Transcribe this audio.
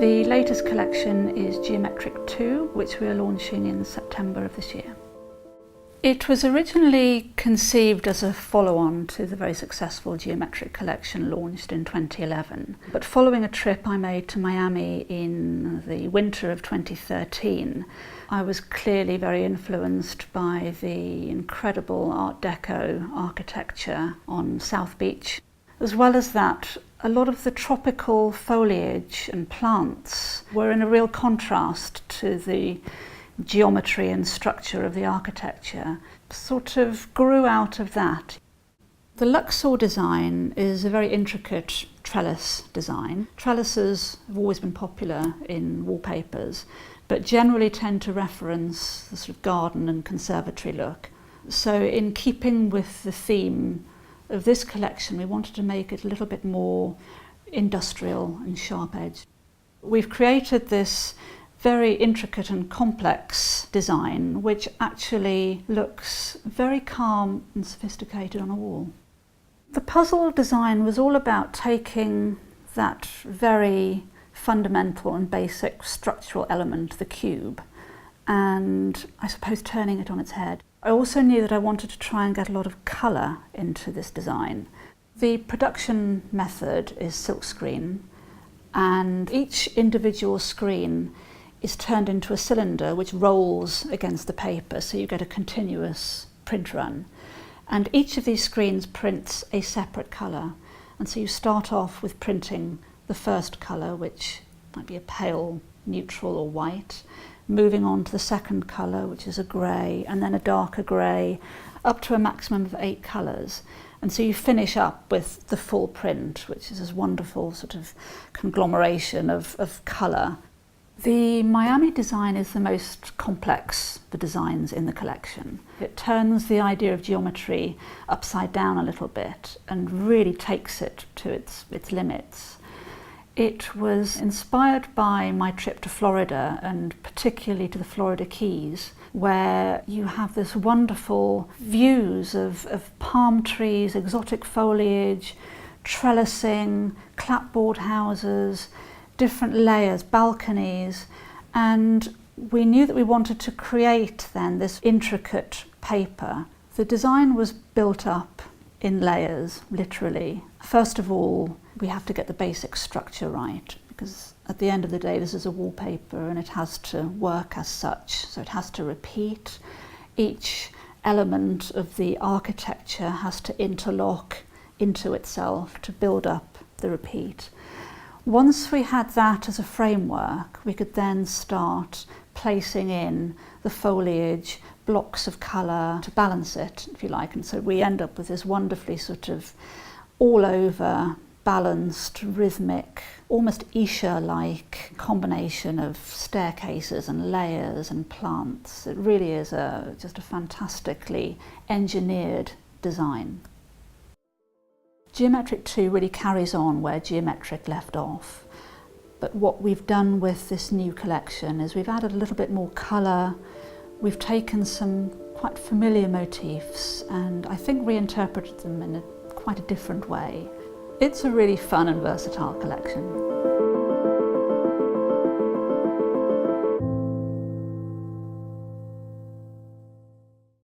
The latest collection is Geometric 2, which we are launching in September of this year. It was originally conceived as a follow-on to the very successful Geometric collection launched in 2011. But following a trip I made to Miami in the winter of 2013, I was clearly very influenced by the incredible Art Deco architecture on South Beach. As well as that, a lot of the tropical foliage and plants were in a real contrast to the geometry and structure of the architecture. Sort of grew out of that. The Luxor design is a very intricate trellis design. Trellises have always been popular in wallpapers, but generally tend to reference the sort of garden and conservatory look. So in keeping with the theme of this collection, we wanted to make it a little bit more industrial and sharp-edged. We've created this very intricate and complex design, which actually looks very calm and sophisticated on a wall. The puzzle design was all about taking that very fundamental and basic structural element, the cube, and I suppose turning it on its head. I also knew that I wanted to try and get a lot of colour into this design. The production method is silkscreen, and each individual screen is turned into a cylinder which rolls against the paper, so you get a continuous print run. And each of these screens prints a separate colour. And so you start off with printing the first colour, which might be a pale neutral or white, moving on to the second colour, which is a grey, and then a darker grey, up to a maximum of 8 colours. And so you finish up with the full print, which is this wonderful sort of conglomeration of colour. The Miami design is the most complex of the designs in the collection. It turns the idea of geometry upside down a little bit and really takes it to its limits. It was inspired by my trip to Florida, and particularly to the Florida Keys, where you have this wonderful views of palm trees, exotic foliage, trellising, clapboard houses, different layers, balconies, and we knew that we wanted to create then this intricate paper. The design was built up in layers, literally. First of all, we have to get the basic structure right, because at the end of the day this is a wallpaper and it has to work as such, so it has to repeat. Each element of the architecture has to interlock into itself to build up the repeat. Once we had that as a framework, we could then start placing in the foliage, blocks of colour to balance it, if you like. And so we end up with this wonderfully sort of all over balanced, rhythmic, almost Isha-like combination of staircases and layers and plants. It really is just a fantastically engineered design. Geometric 2 really carries on where Geometric left off, but what we've done with this new collection is we've added a little bit more colour, we've taken some quite familiar motifs and I think reinterpreted them in quite a different way. It's a really fun and versatile collection.